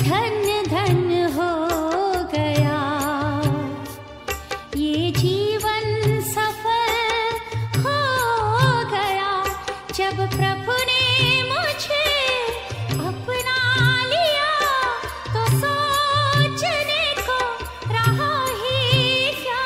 धन्य धन्य हो गया, ये जीवन सफल हो गया, जब प्रभु ने मुझे अपना लिया तो सोचने को रहा ही क्या।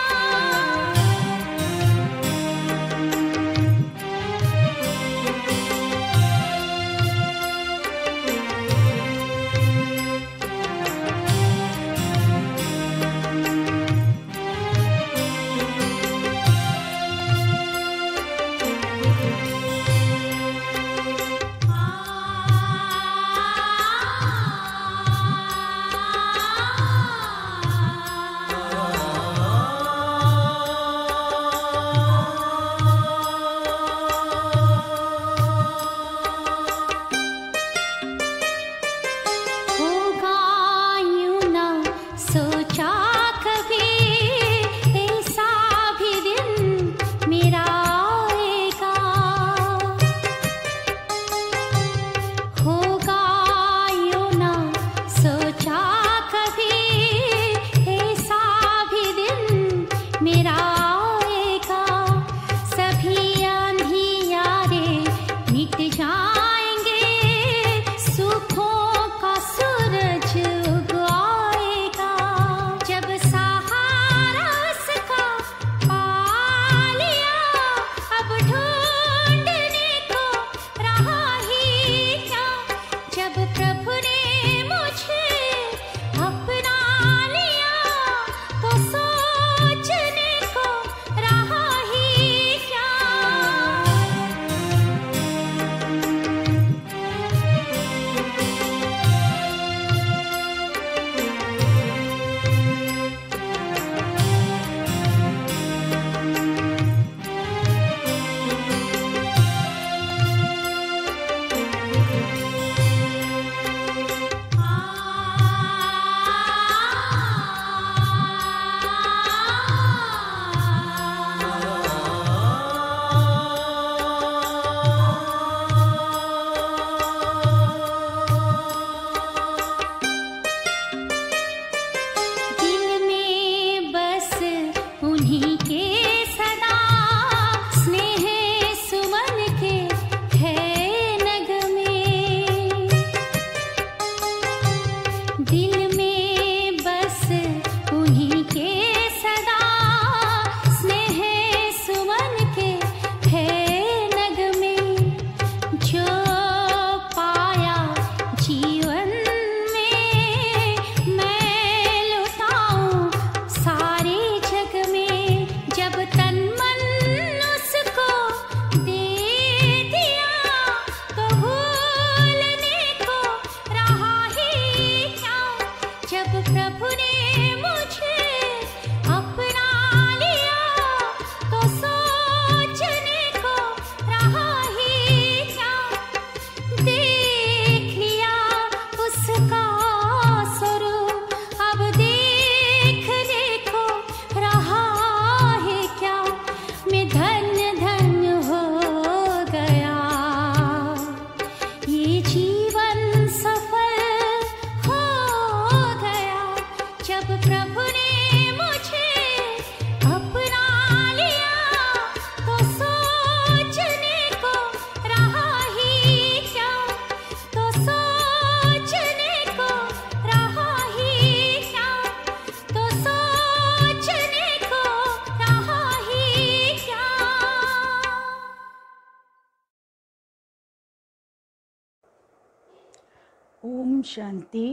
ओम शांति।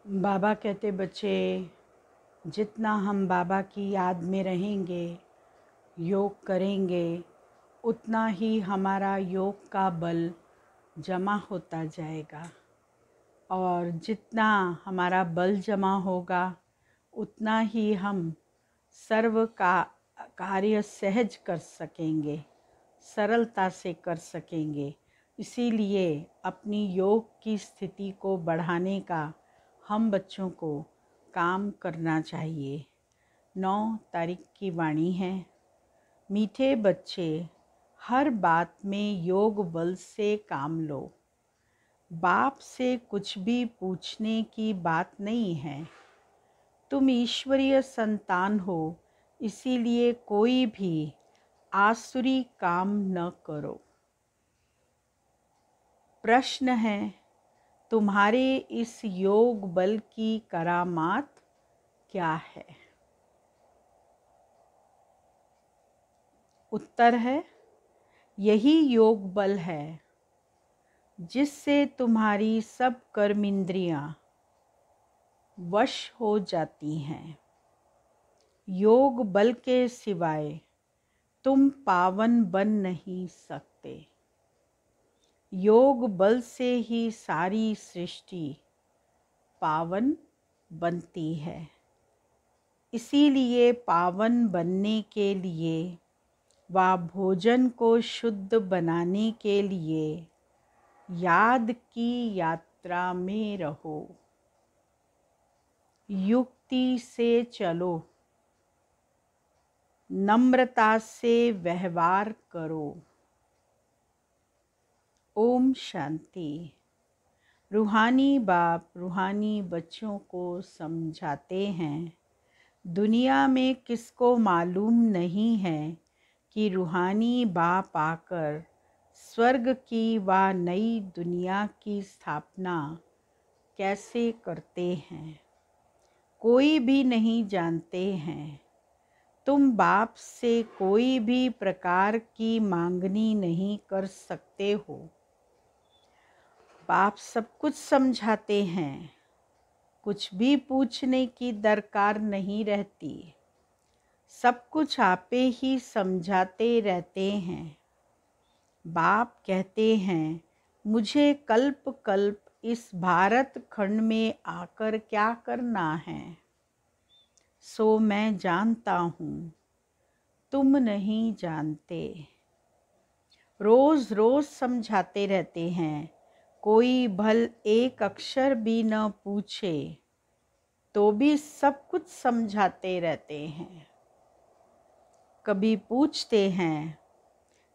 बाबा कहते बच्चे, जितना हम बाबा की याद में रहेंगे, योग करेंगे, उतना ही हमारा योग का बल जमा होता जाएगा और जितना हमारा बल जमा होगा उतना ही हम सर्व का कार्य सहज कर सकेंगे, सरलता से कर सकेंगे। इसीलिए अपनी योग की स्थिति को बढ़ाने का हम बच्चों को काम करना चाहिए। 9 तारीख की वाणी है, मीठे बच्चे हर बात में योग बल से काम लो। बाप से कुछ भी पूछने की बात नहीं है। तुम ईश्वरीय संतान हो, इसीलिए कोई भी आसुरी काम न करो। प्रश्न है, तुम्हारे इस योग बल की करामात क्या है? उत्तर है, यही योग बल है जिससे तुम्हारी सब कर्मेंद्रियां वश हो जाती हैं। योग बल के सिवाय तुम पावन बन नहीं सकते। योग बल से ही सारी सृष्टि पावन बनती है। इसीलिए पावन बनने के लिए व भोजन को शुद्ध बनाने के लिए याद की यात्रा में रहो। युक्ति से चलो, नम्रता से व्यवहार करो। ओम शांति। रूहानी बाप रूहानी बच्चों को समझाते हैं, दुनिया में किसको मालूम नहीं है कि रूहानी बाप आकर स्वर्ग की व नई दुनिया की स्थापना कैसे करते हैं। कोई भी नहीं जानते हैं। तुम बाप से कोई भी प्रकार की मांगनी नहीं कर सकते हो। बाप सब कुछ समझाते हैं, कुछ भी पूछने की दरकार नहीं रहती। सब कुछ आपे ही समझाते रहते हैं। बाप कहते हैं, मुझे कल्प कल्प इस भारत खंड में आकर क्या करना है। सो मैं जानता हूँ, तुम नहीं जानते। रोज रोज समझाते रहते हैं। कोई भल एक अक्षर भी न पूछे तो भी सब कुछ समझाते रहते हैं। कभी पूछते हैं,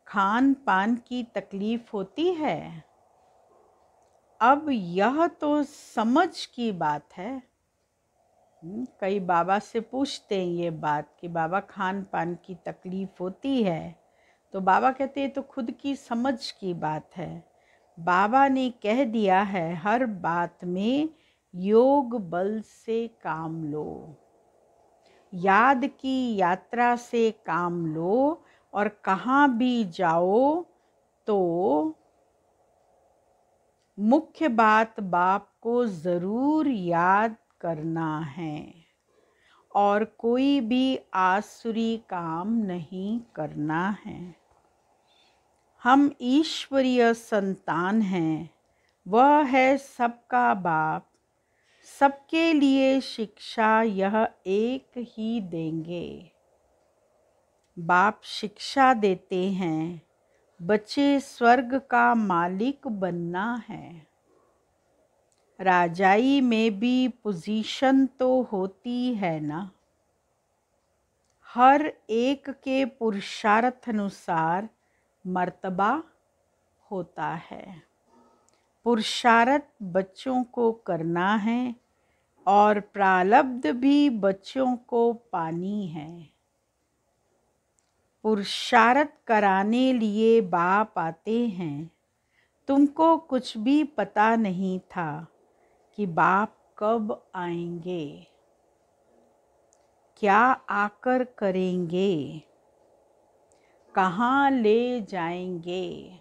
खान पान की तकलीफ होती है? अब यह तो समझ की बात है। कई बाबा से पूछते हैं ये बात कि बाबा खान पान की तकलीफ होती है, तो बाबा कहते हैं तो खुद की समझ की बात है। बाबा ने कह दिया है, हर बात में योग बल से काम लो, याद की यात्रा से काम लो, और कहाँ भी जाओ तो मुख्य बात बाप को ज़रूर याद करना है और कोई भी आसुरी काम नहीं करना है। हम ईश्वरीय संतान हैं, वह है सबका बाप। सबके लिए शिक्षा यह एक ही देंगे। बाप शिक्षा देते हैं, बच्चे स्वर्ग का मालिक बनना है। राजाई में भी पोजीशन तो होती है ना। हर एक के पुरुषार्थ अनुसार मर्तबा होता है। पुरुषार्थ बच्चों को करना है और प्रारब्ध भी बच्चों को पानी है। पुरुषार्थ कराने लिए बाप आते हैं। तुमको कुछ भी पता नहीं था कि बाप कब आएंगे, क्या आकर करेंगे, कहाँ ले जाएंगे।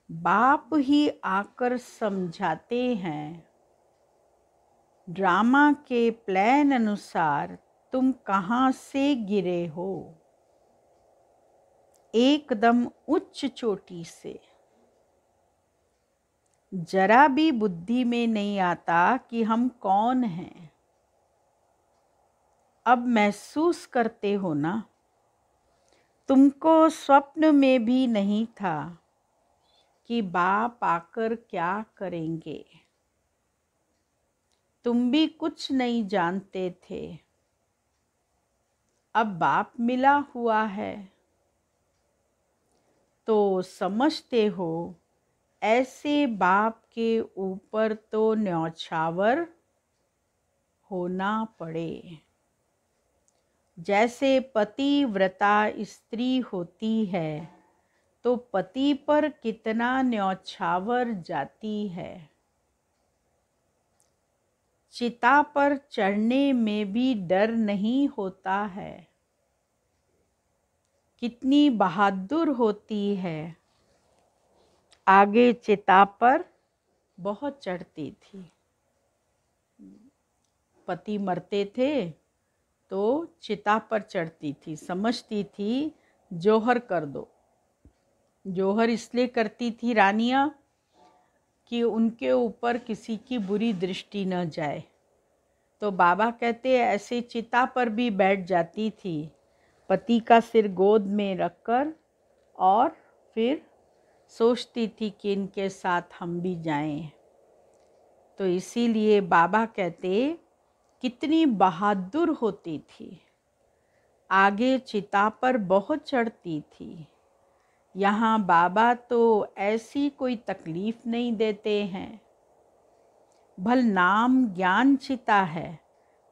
बाप ही आकर समझाते हैं। ड्रामा के प्लान अनुसार तुम कहाँ से गिरे हो, एकदम उच्च चोटी से। जरा भी बुद्धि में नहीं आता कि हम कौन हैं। अब महसूस करते हो ना, तुमको स्वप्न में भी नहीं था कि बाप आकर क्या करेंगे। तुम भी कुछ नहीं जानते थे। अब बाप मिला हुआ है तो समझते हो ऐसे बाप के ऊपर तो न्यौछावर होना पड़े। जैसे पतिव्रता स्त्री होती है तो पति पर कितना न्यौछावर जाती है। चिता पर चढ़ने में भी डर नहीं होता है। कितनी बहादुर होती है। आगे चिता पर बहुत चढ़ती थी। पति मरते थे तो चिता पर चढ़ती थी, समझती थी जोहर कर दो। जोहर इसलिए करती थी रानियां कि उनके ऊपर किसी की बुरी दृष्टि न जाए। तो बाबा कहते ऐसे चिता पर भी बैठ जाती थी, पति का सिर गोद में रखकर, और फिर सोचती थी कि इनके साथ हम भी जाएं। तो इसीलिए बाबा कहते कितनी बहादुर होती थी। आगे चिता पर बहुत चढ़ती थी। यहाँ बाबा तो ऐसी कोई तकलीफ नहीं देते हैं। भल नाम ज्ञान चिता है,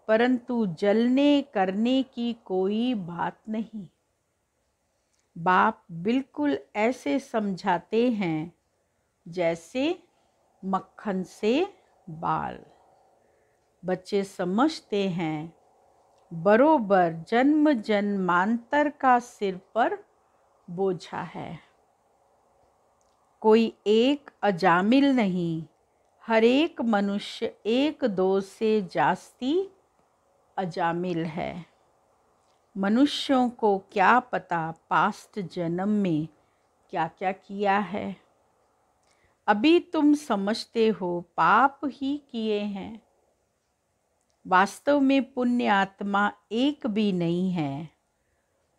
परंतु जलने करने की कोई बात नहीं। बाप बिल्कुल ऐसे समझाते हैं जैसे मक्खन से बाल। बच्चे समझते हैं बरोबर जन्म जन्मांतर का सिर पर बोझा है। कोई एक अजामिल नहीं, हर एक मनुष्य एक दो से जास्ती अजामिल है। मनुष्यों को क्या पता पास्ट जन्म में क्या क्या किया है। अभी तुम समझते हो पाप ही किए हैं। वास्तव में पुण्य आत्मा एक भी नहीं है,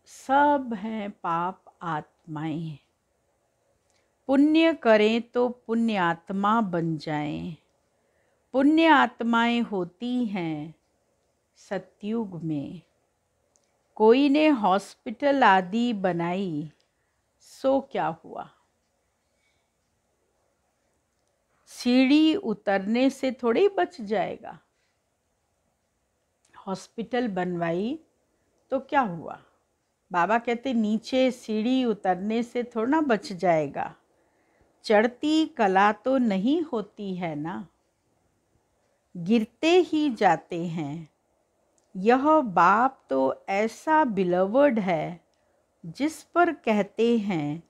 सब हैं पाप आत्माएं। पुण्य करें तो पुण्य आत्मा बन जाएं। पुण्य आत्माएं होती हैं सतयुग में। कोई ने हॉस्पिटल आदि बनाई सो क्या हुआ। सीढ़ी उतरने से थोड़ी बच जाएगा। हॉस्पिटल बनवाई तो क्या हुआ। बाबा कहते नीचे सीढ़ी उतरने से थोड़ा बच जाएगा। चढ़ती कला तो नहीं होती है ना, गिरते ही जाते हैं। यह बाप तो ऐसा बिलवर्ड है जिस पर कहते हैं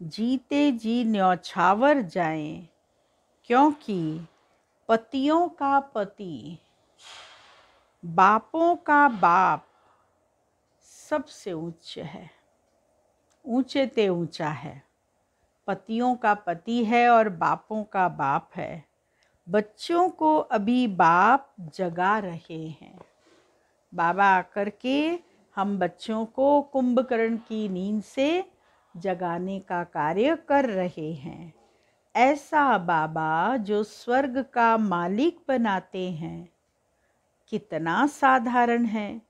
जीते जी न्यौछावर जाएं, क्योंकि पतियों का पति, बापों का बाप सबसे उच्च है, ऊंचे ते ऊंचा है। पतियों का पति है और बापों का बाप है। बच्चों को अभी बाप जगा रहे हैं। बाबा आकर के हम बच्चों को कुंभकर्ण की नींद से जगाने का कार्य कर रहे हैं। ऐसा बाबा जो स्वर्ग का मालिक बनाते हैं, कितना साधारण है।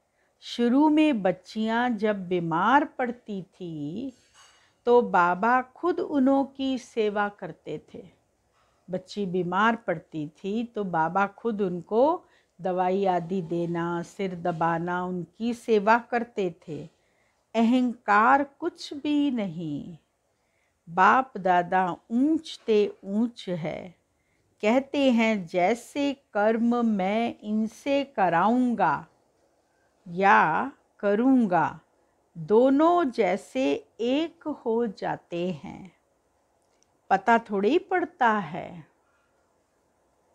शुरू में बच्चियां जब बीमार पड़ती थी तो बाबा खुद उन्हों की सेवा करते थे। बच्ची बीमार पड़ती थी तो बाबा खुद उनको दवाई आदि देना, सिर दबाना, उनकी सेवा करते थे। अहंकार कुछ भी नहीं। बाप दादा ऊंच ते ऊंच है। कहते हैं जैसे कर्म मैं इनसे कराऊंगा या करूंगा, दोनों जैसे एक हो जाते हैं। पता थोड़ी पड़ता है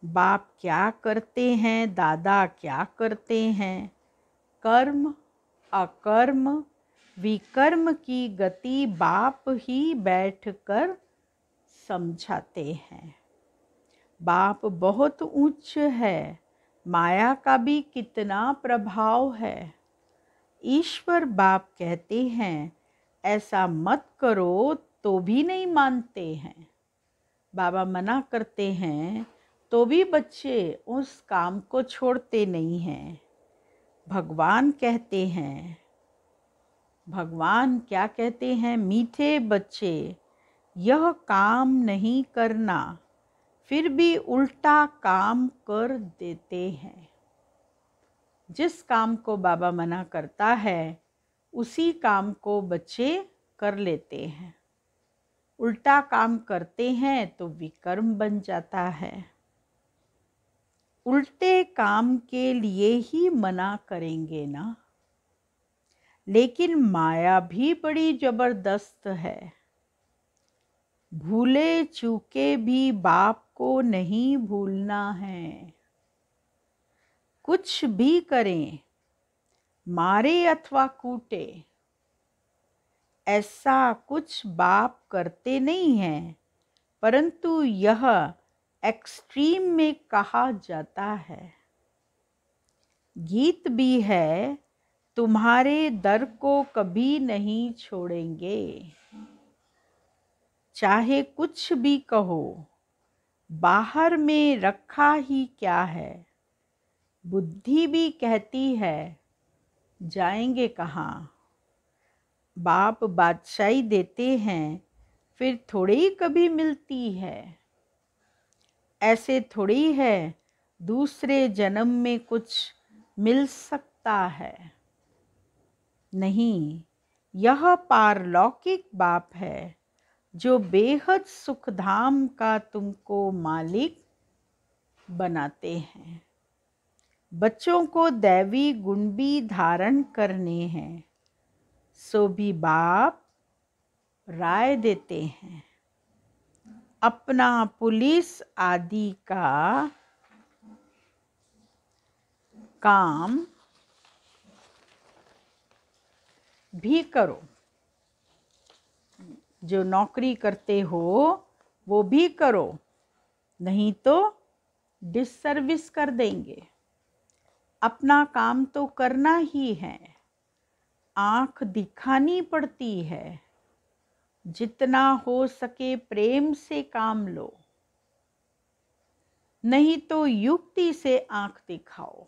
बाप क्या करते हैं, दादा क्या करते हैं। कर्म अकर्म विकर्म की गति बाप ही बैठकर समझाते हैं। बाप बहुत उच्च है। माया का भी कितना प्रभाव है। ईश्वर बाप कहते हैं ऐसा मत करो तो भी नहीं मानते हैं। बाबा मना करते हैं तो भी बच्चे उस काम को छोड़ते नहीं हैं। भगवान कहते हैं, भगवान क्या कहते हैं, मीठे बच्चे यह काम नहीं करना, फिर भी उल्टा काम कर देते हैं। जिस काम को बाबा मना करता है उसी काम को बच्चे कर लेते हैं। उल्टा काम करते हैं तो विकर्म बन जाता है। उल्टे काम के लिए ही मना करेंगे ना। लेकिन माया भी बड़ी जबरदस्त है। भूले चूके भी बाप को नहीं भूलना है। कुछ भी करें, मारे अथवा कूटे, ऐसा कुछ बाप करते नहीं हैं, परंतु यह एक्सट्रीम में कहा जाता है। गीत भी है, तुम्हारे दर को कभी नहीं छोड़ेंगे। चाहे कुछ भी कहो, बाहर में रखा ही क्या है। बुद्धि भी कहती है, जाएंगे कहाँ। बाप बादशाही देते हैं, फिर थोड़ी ही कभी मिलती है। ऐसे थोड़ी है दूसरे जन्म में कुछ मिल सकता है। नहीं, यह पारलौकिक बाप है जो बेहद सुखधाम का तुमको मालिक बनाते हैं। बच्चों को दैवी गुण भी धारण करने हैं, सो भी बाप राय देते हैं। अपना पुलिस आदि का काम भी करो। जो नौकरी करते हो वो भी करो, नहीं तो डिससर्विस कर देंगे। अपना काम तो करना ही है। आँख दिखानी पड़ती है। जितना हो सके प्रेम से काम लो, नहीं तो युक्ति से आँख दिखाओ।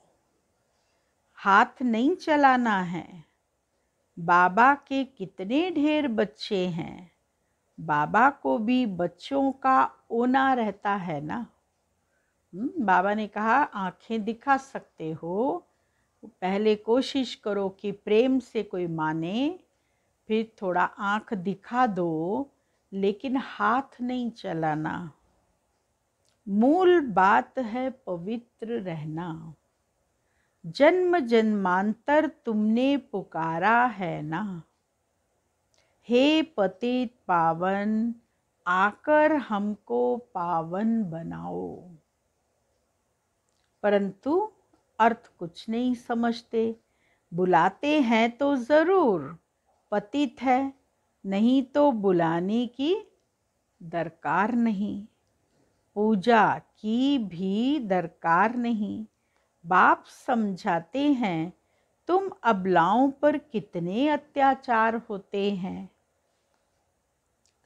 हाथ नहीं चलाना है। बाबा के कितने ढेर बच्चे हैं, बाबा को भी बच्चों का ओना रहता है ना। बाबा ने कहा आँखें दिखा सकते हो, पहले कोशिश करो कि प्रेम से कोई माने, फिर थोड़ा आँख दिखा दो, लेकिन हाथ नहीं चलाना। मूल बात है पवित्र रहना। जन्म जन्मांतर तुमने पुकारा है ना। हे पतित पावन, आकर हमको पावन बनाओ। परंतु अर्थ कुछ नहीं समझते। बुलाते हैं तो ज़रूर, पतित है, नहीं तो बुलाने की दरकार नहीं, पूजा की भी दरकार नहीं। बाप समझाते हैं, तुम अबलाओं पर कितने अत्याचार होते हैं,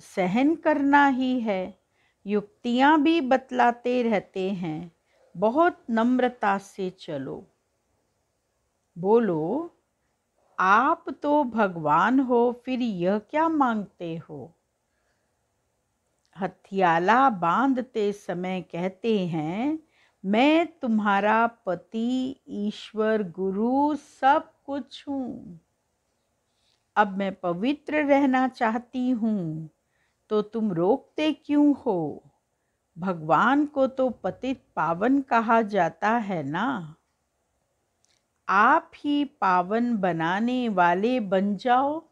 सहन करना ही है। युक्तियाँ भी बतलाते रहते हैं, बहुत नम्रता से चलो। बोलो, आप तो भगवान हो, फिर यह क्या मांगते हो। हथियाला बांधते समय कहते हैं, मैं तुम्हारा पति, ईश्वर, गुरु सब कुछ हूँ। अब मैं पवित्र रहना चाहती हूँ, तो तुम रोकते क्यों हो। भगवान को तो पतित पावन कहा जाता है ना। आप ही पावन बनाने वाले बन जाओ।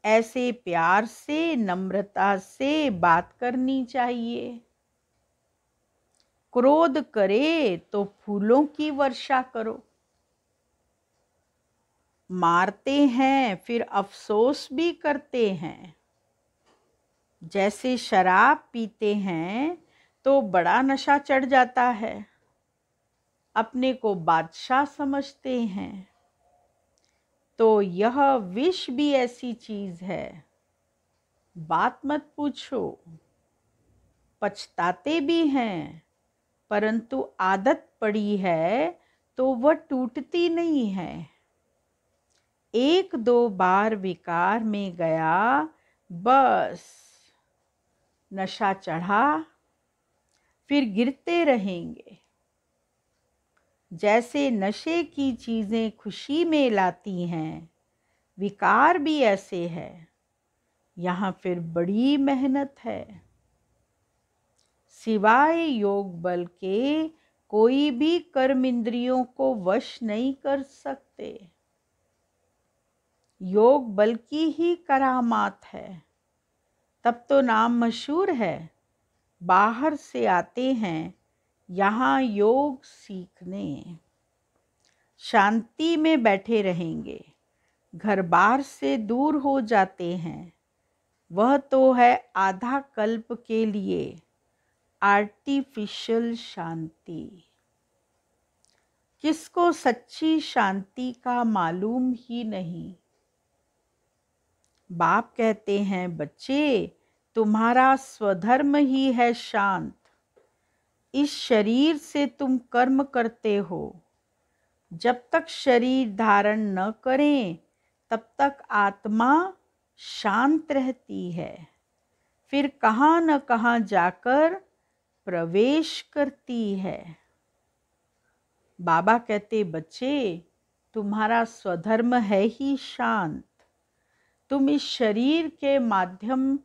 ऐसे प्यार से, नम्रता से बात करनी चाहिए। क्रोध करे तो फूलों की वर्षा करो। मारते हैं फिर अफसोस भी करते हैं। जैसे शराब पीते हैं तो बड़ा नशा चढ़ जाता है, अपने को बादशाह समझते हैं। तो यह विष भी ऐसी चीज़ है, बात मत पूछो। पछताते भी हैं, परंतु आदत पड़ी है तो वह टूटती नहीं है। एक दो बार विकार में गया, बस नशा चढ़ा, फिर गिरते रहेंगे। जैसे नशे की चीज़ें खुशी में लाती हैं, विकार भी ऐसे है। यहाँ फिर बड़ी मेहनत है। सिवाय योग बल के कोई भी कर्म इंद्रियों को वश नहीं कर सकते। योग बल की ही करामात है। तब तो नाम मशहूर है। बाहर से आते हैं यहाँ योग सीखने। शांति में बैठे रहेंगे, घर बार से दूर हो जाते हैं। वह तो है आधा कल्प के लिए आर्टिफिशियल शांति। किसको सच्ची शांति का मालूम ही नहीं। बाप कहते हैं, बच्चे तुम्हारा स्वधर्म ही है शांत। इस शरीर से तुम कर्म करते हो। जब तक शरीर धारण न करें तब तक आत्मा शांत रहती है। फिर कहाँ न कहाँ जाकर प्रवेश करती है। बाबा कहते, बच्चे तुम्हारा स्वधर्म है ही शांत। तुम इस शरीर के माध्यम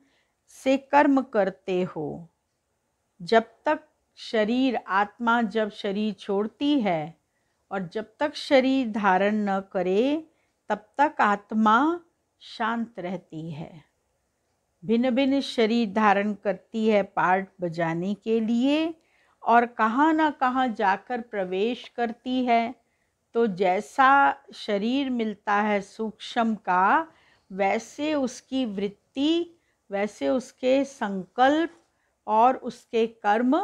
से कर्म करते हो। जब तक शरीर, आत्मा जब शरीर छोड़ती है और जब तक शरीर धारण न करे तब तक आत्मा शांत रहती है। भिन्न भिन्न शरीर धारण करती है पार्ट बजाने के लिए और कहाँ न कहाँ जाकर प्रवेश करती है। तो जैसा शरीर मिलता है सूक्ष्म का, वैसे उसकी वृत्ति, वैसे उसके संकल्प और उसके कर्म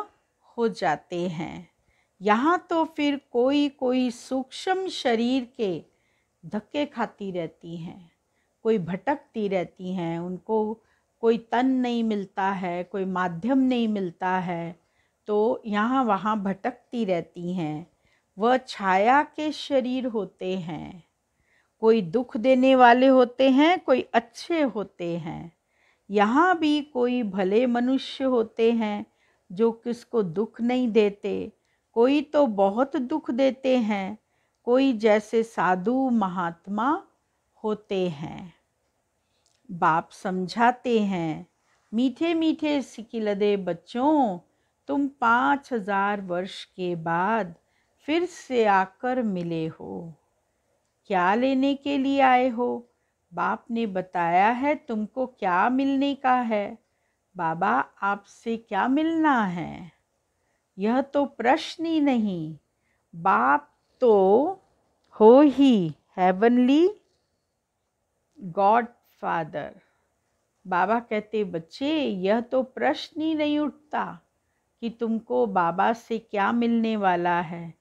हो जाते हैं। यहाँ तो फिर कोई कोई सूक्ष्म शरीर के धक्के खाती रहती हैं, कोई भटकती रहती हैं। उनको कोई तन नहीं मिलता है, कोई माध्यम नहीं मिलता है, तो यहाँ वहाँ भटकती रहती हैं। वह छाया के शरीर होते हैं। कोई दुख देने वाले होते हैं, कोई अच्छे होते हैं। यहाँ भी कोई भले मनुष्य होते हैं जो किसको दुख नहीं देते, कोई तो बहुत दुख देते हैं, कोई जैसे साधु महात्मा होते हैं। बाप समझाते हैं, मीठे मीठे सिकिलदे बच्चों, तुम 5000 वर्ष के बाद फिर से आकर मिले हो। क्या लेने के लिए आए हो? बाप ने बताया है तुमको क्या मिलने का है। बाबा आपसे क्या मिलना है, यह तो प्रश्न ही नहीं। बाप तो हो ही हेवनली गॉड फादर। बाबा कहते, बच्चे यह तो प्रश्न ही नहीं उठता कि तुमको बाबा से क्या मिलने वाला है।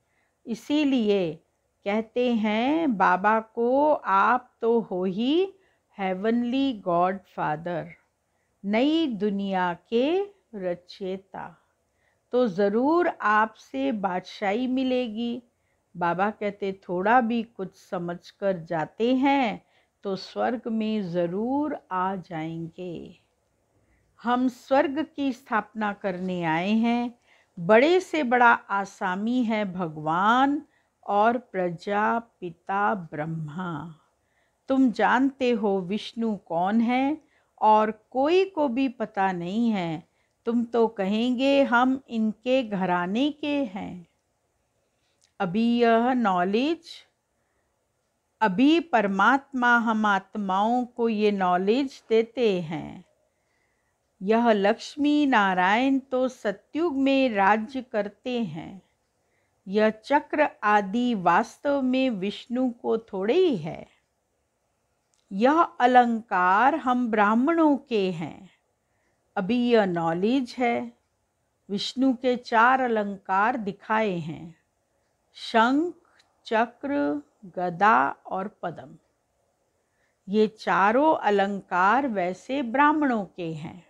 इसीलिए कहते हैं बाबा को, आप तो हो ही हेवनली गॉड फादर, नई दुनिया के रचयिता। तो ज़रूर आपसे बादशाही मिलेगी। बाबा कहते, थोड़ा भी कुछ समझकर जाते हैं तो स्वर्ग में ज़रूर आ जाएंगे। हम स्वर्ग की स्थापना करने आए हैं। बड़े से बड़ा आसामी है भगवान और प्रजापिता ब्रह्मा। तुम जानते हो विष्णु कौन है और कोई को भी पता नहीं है। तुम तो कहेंगे हम इनके घराने के हैं। अभी यह नॉलेज, अभी परमात्मा हम आत्माओं को ये नॉलेज देते हैं। यह लक्ष्मी नारायण तो सतयुग में राज्य करते हैं। यह चक्र आदि वास्तव में विष्णु को थोड़े ही है। यह अलंकार हम ब्राह्मणों के हैं। अभी यह नॉलेज है। विष्णु के 4 अलंकार दिखाए हैं, शंख, चक्र, गदा और पद्म। ये चारों अलंकार वैसे ब्राह्मणों के हैं,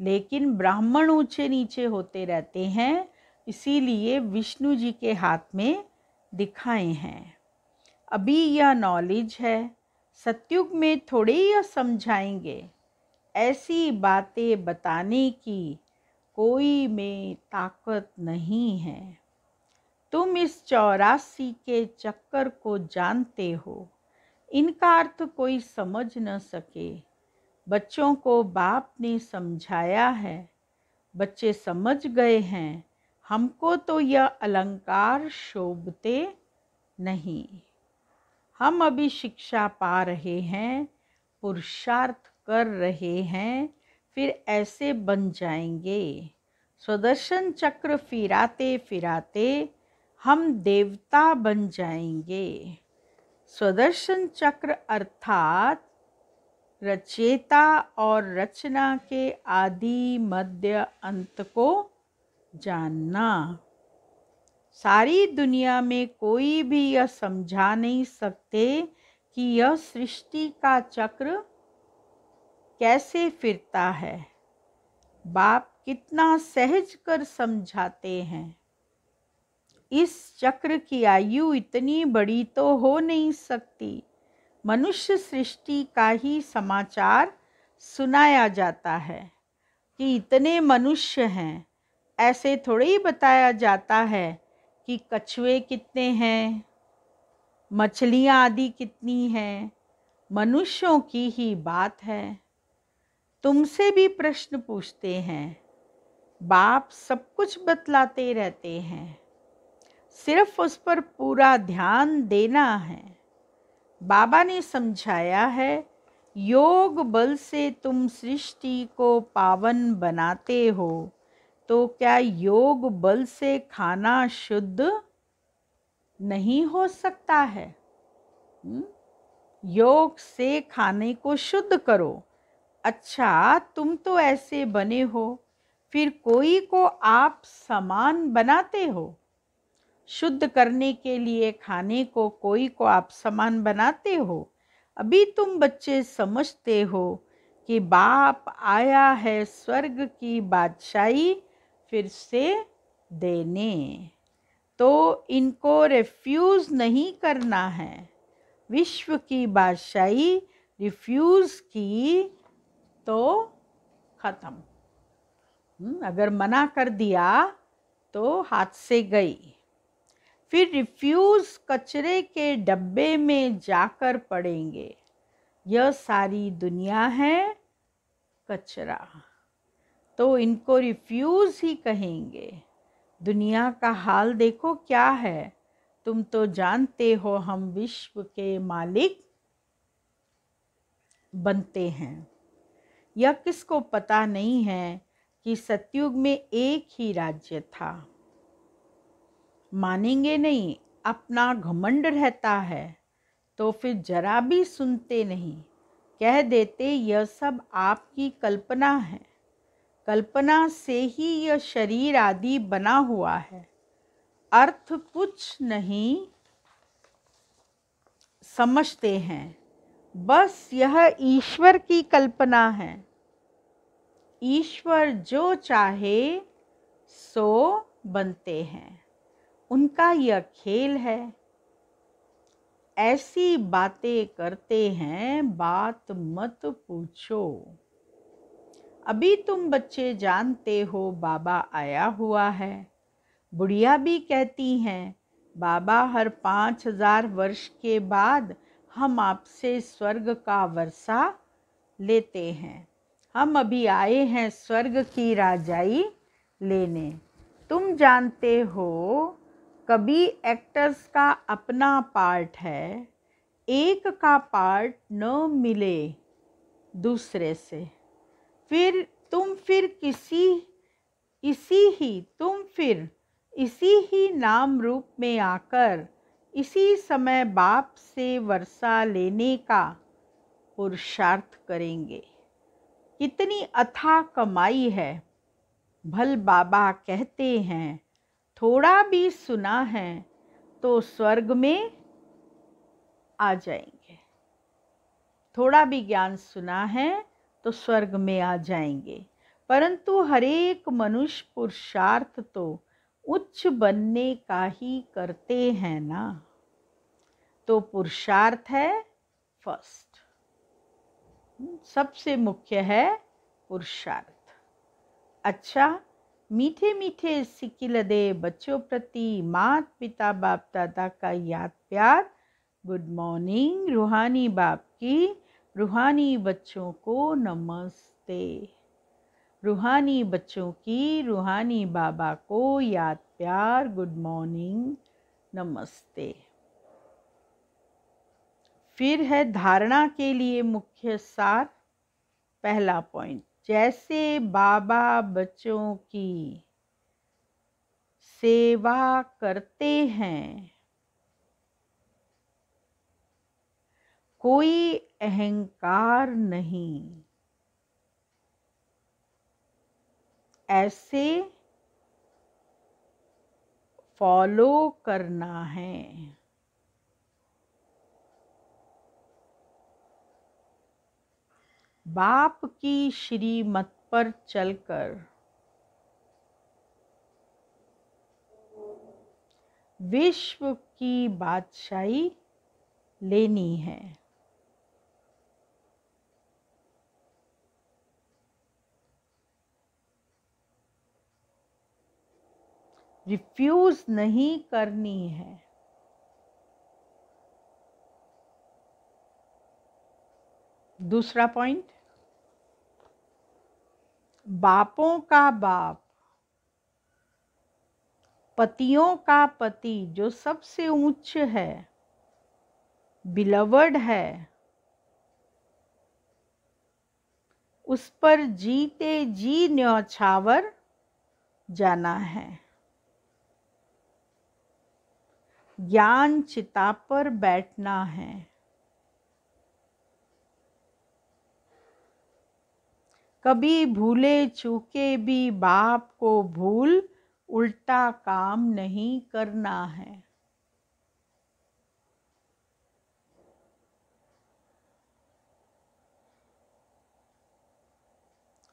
लेकिन ब्राह्मण ऊंचे नीचे होते रहते हैं, इसीलिए विष्णु जी के हाथ में दिखाए हैं। अभी यह नॉलेज है। सतयुग में थोड़े यह समझाएंगे। ऐसी बातें बताने की कोई में ताकत नहीं है। तुम इस 84 के चक्कर को जानते हो, इनका अर्थ कोई समझ न सके। बच्चों को बाप ने समझाया है, बच्चे समझ गए हैं। हमको तो यह अलंकार शोभते नहीं। हम अभी शिक्षा पा रहे हैं, पुरुषार्थ कर रहे हैं, फिर ऐसे बन जाएंगे। सुदर्शन चक्र फिराते फिराते हम देवता बन जाएंगे। सुदर्शन चक्र अर्थात रचयिता और रचना के आदि मध्य अंत को जानना। सारी दुनिया में कोई भी यह समझा नहीं सकते कि यह सृष्टि का चक्र कैसे फिरता है। बाप कितना सहज कर समझाते हैं। इस चक्र की आयु इतनी बड़ी तो हो नहीं सकती। मनुष्य सृष्टि का ही समाचार सुनाया जाता है कि इतने मनुष्य हैं। ऐसे थोड़े ही बताया जाता है कि कछुए कितने हैं, मछलियाँ आदि कितनी हैं। मनुष्यों की ही बात है। तुमसे भी प्रश्न पूछते हैं, बाप सब कुछ बतलाते रहते हैं, सिर्फ उस पर पूरा ध्यान देना है। बाबा ने समझाया है, योग बल से तुम सृष्टि को पावन बनाते हो, तो क्या योग बल से खाना शुद्ध नहीं हो सकता है? योग से खाने को शुद्ध करो। अच्छा, तुम तो ऐसे बने हो, फिर कोई को आप समान बनाते हो। शुद्ध करने के लिए खाने को कोई को आप समान बनाते हो। अभी तुम बच्चे समझते हो कि बाप आया है स्वर्ग की बादशाही फिर से देने, तो इनको रिफ्यूज़ नहीं करना है। विश्व की बादशाही रिफ्यूज़ की तो ख़त्म। अगर मना कर दिया तो हाथ से गई। फिर रिफ्यूज़ कचरे के डब्बे में जाकर पड़ेंगे। यह सारी दुनिया है कचरा, तो इनको रिफ्यूज़ ही कहेंगे। दुनिया का हाल देखो क्या है। तुम तो जानते हो हम विश्व के मालिक बनते हैं। यह किसको पता नहीं है कि सतयुग में एक ही राज्य था। मानेंगे नहीं, अपना घमंड रहता है, तो फिर जरा भी सुनते नहीं। कह देते यह सब आपकी कल्पना है। कल्पना से ही यह शरीर आदि बना हुआ है। अर्थ कुछ नहीं समझते हैं, बस यह ईश्वर की कल्पना है। ईश्वर जो चाहे सो बनते हैं, उनका यह खेल है। ऐसी बातें करते हैं, बात मत पूछो। अभी तुम बच्चे जानते हो बाबा आया हुआ है। बुढ़िया भी कहती हैं, बाबा हर 5000 वर्ष के बाद हम आपसे स्वर्ग का वर्षा लेते हैं। हम अभी आए हैं स्वर्ग की राजाई लेने। तुम जानते हो, कभी एक्टर्स का अपना पार्ट है, एक का पार्ट न मिले दूसरे से, फिर इसी ही नाम रूप में आकर इसी समय बाप से वर्षा लेने का पुरुषार्थ करेंगे। कितनी अथाह कमाई है। भल बाबा कहते हैं, थोड़ा भी सुना है तो स्वर्ग में आ जाएंगे। थोड़ा भी ज्ञान सुना है तो स्वर्ग में आ जाएंगे। परंतु हर एक मनुष्य पुरुषार्थ तो उच्च बनने का ही करते हैं ना। तो पुरुषार्थ है फर्स्ट। सबसे मुख्य है पुरुषार्थ। अच्छा, मीठे मीठे सिकिलदे बच्चों प्रति मात पिता बाप दादा का याद प्यार। गुड मॉर्निंग रूहानी बाप की रूहानी बच्चों को नमस्ते। रूहानी बच्चों की रूहानी बाबा को याद प्यार। गुड मॉर्निंग, नमस्ते। फिर है धारणा के लिए मुख्य सार। पहला पॉइंट, जैसे बाबा बच्चों की सेवा करते हैं, कोई अहंकार नहीं, ऐसे फॉलो करना है। बाप की श्रीमत पर चलकर विश्व की बादशाही लेनी है। रिफ्यूज नहीं करनी है। दूसरा पॉइंट, बापों का बाप, पतियों का पति जो सबसे उच्च है, बिलवर्ड है, उस पर जीते जी न्यौछावर जाना है। ज्ञान चिता पर बैठना है। कभी भूले चूके भी बाप को भूल उल्टा काम नहीं करना है।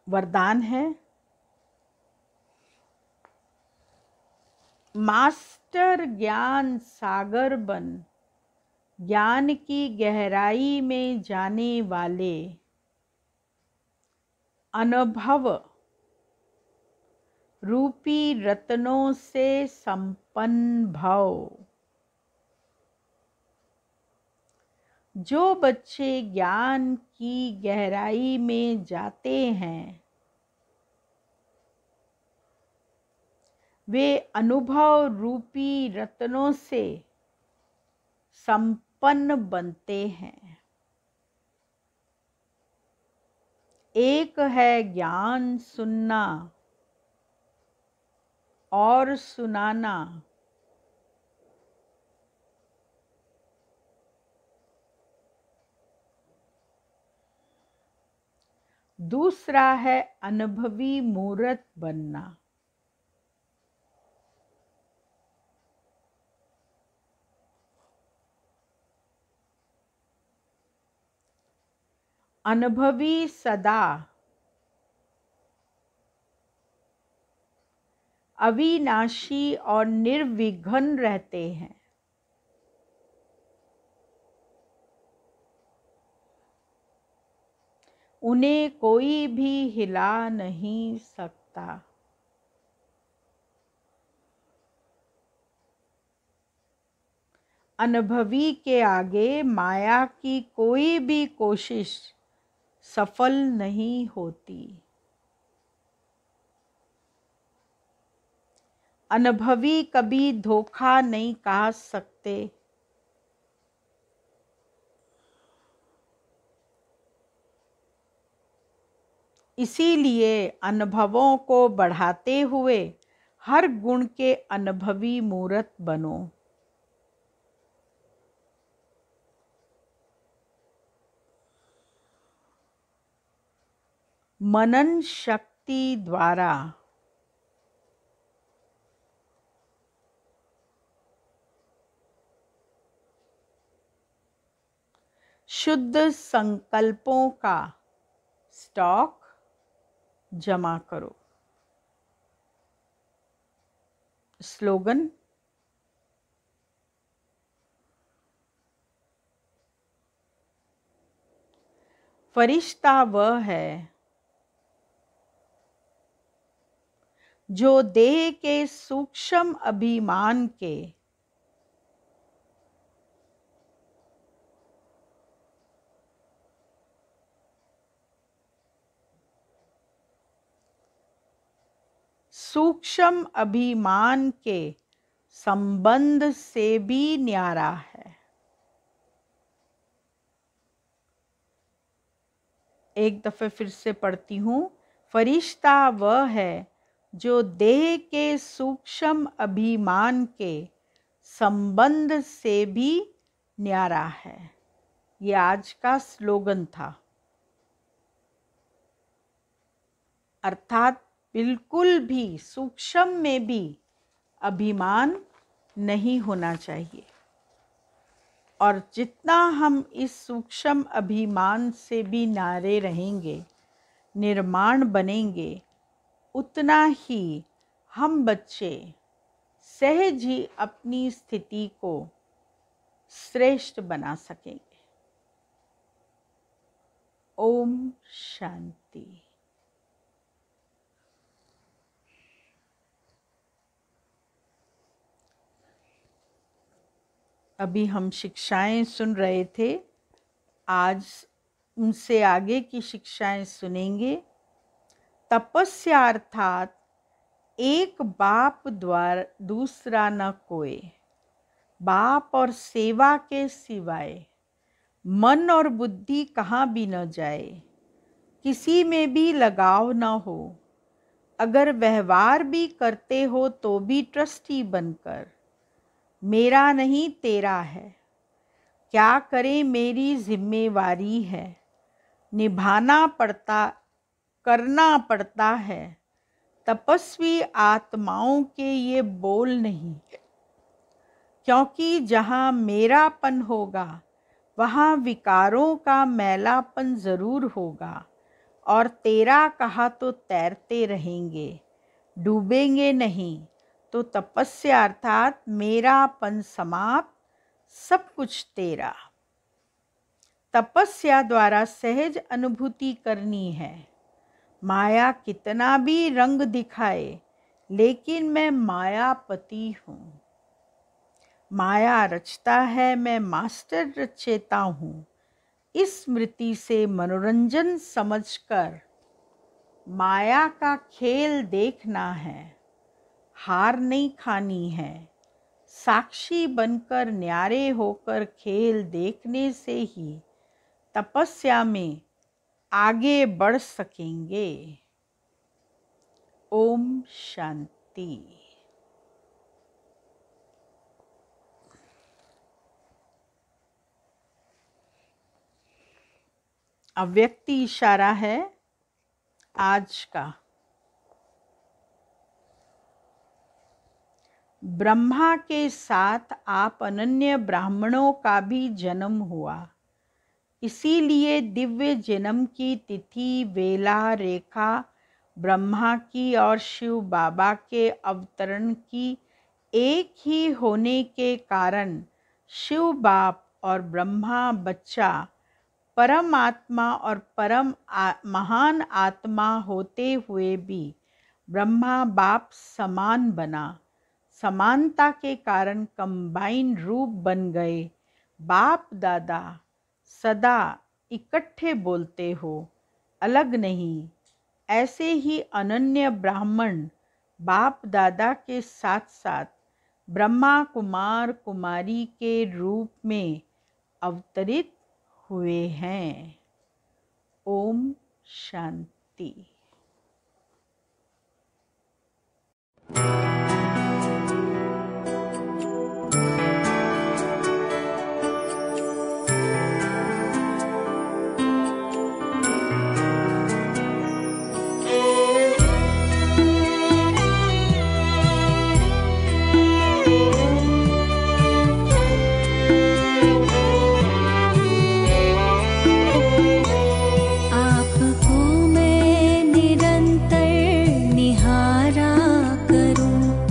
वरदान है, मास्टर ज्ञान सागर बन, ज्ञान की गहराई में जाने वाले अनुभव रूपी रत्नों से संपन्न भव। जो बच्चे ज्ञान की गहराई में जाते हैं, वे अनुभव रूपी रत्नों से संपन्न बनते हैं। एक है ज्ञान सुनना और सुनाना, दूसरा है अनुभवी मूर्त बनना। अनुभवी सदा अविनाशी और निर्विघ्न रहते हैं। उन्हें कोई भी हिला नहीं सकता। अनुभवी के आगे माया की कोई भी कोशिश सफल नहीं होती। अनुभवी कभी धोखा नहीं खा सकते। इसीलिए अनुभवों को बढ़ाते हुए हर गुण के अनुभवी मूर्त बनो। मनन शक्ति द्वारा शुद्ध संकल्पों का स्टॉक जमा करो। स्लोगन, फरिश्ता वह है जो देह के सूक्ष्म अभिमान के संबंध से भी न्यारा है। एक दफे फिर से पढ़ती हूँ। फरिश्ता वह है जो देह के सूक्ष्म अभिमान के संबंध से भी न्यारा है। ये आज का स्लोगन था। अर्थात बिल्कुल भी सूक्ष्म में भी अभिमान नहीं होना चाहिए, और जितना हम इस सूक्ष्म अभिमान से भी नारे रहेंगे, निर्माण बनेंगे, उतना ही हम बच्चे सहज ही अपनी स्थिति को श्रेष्ठ बना सकेंगे। ओम शांति। अभी हम शिक्षाएं सुन रहे थे, आज उनसे आगे की शिक्षाएं सुनेंगे। तपस्या अर्थात एक बाप द्वारा दूसरा न कोई, बाप और सेवा के सिवाय मन और बुद्धि कहाँ भी न जाए, किसी में भी लगाव न हो, अगर व्यवहार भी करते हो तो भी ट्रस्टी बनकर, मेरा नहीं तेरा है, क्या करे मेरी जिम्मेवारी है, निभाना पड़ता, करना पड़ता है। तपस्वी आत्माओं के ये बोल नहीं, क्योंकि जहाँ मेरापन होगा वहाँ विकारों का मैलापन ज़रूर होगा, और तेरा कहा तो तैरते रहेंगे, डूबेंगे नहीं। तो तपस्या अर्थात मेरापन समाप्त, सब कुछ तेरा। तपस्या द्वारा सहज अनुभूति करनी है। माया कितना भी रंग दिखाए, लेकिन मैं मायापति हूँ। माया रचता है, मैं मास्टर रचेता हूँ। इस स्मृति से मनोरंजन समझकर माया का खेल देखना है, हार नहीं खानी है। साक्षी बनकर न्यारे होकर खेल देखने से ही तपस्या में आगे बढ़ सकेंगे। ओम शांति। अव्यक्ति इशारा है आज का। ब्रह्मा के साथ आप अनन्य ब्राह्मणों का भी जन्म हुआ, इसीलिए दिव्य जन्म की तिथि, वेला, रेखा ब्रह्मा की और शिव बाबा के अवतरण की एक ही होने के कारण शिव बाप और ब्रह्मा बच्चा परम आत्मा और महान आत्मा होते हुए भी ब्रह्मा बाप समान बना। समानता के कारण कंबाइन रूप बन गए। बाप दादा सदा इकट्ठे बोलते हो, अलग नहीं। ऐसे ही अनन्य ब्राह्मण बाप दादा के साथ साथ ब्रह्मा कुमार कुमारी के रूप में अवतरित हुए हैं। ओम शांति। आपको मैं निरंतर निहारा करूं,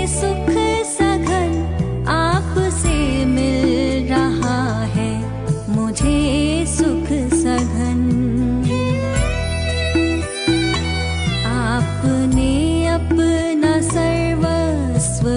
सुख सघन आपसे मिल रहा है, मुझे सुख सघन। आपने अपना सर्वस्व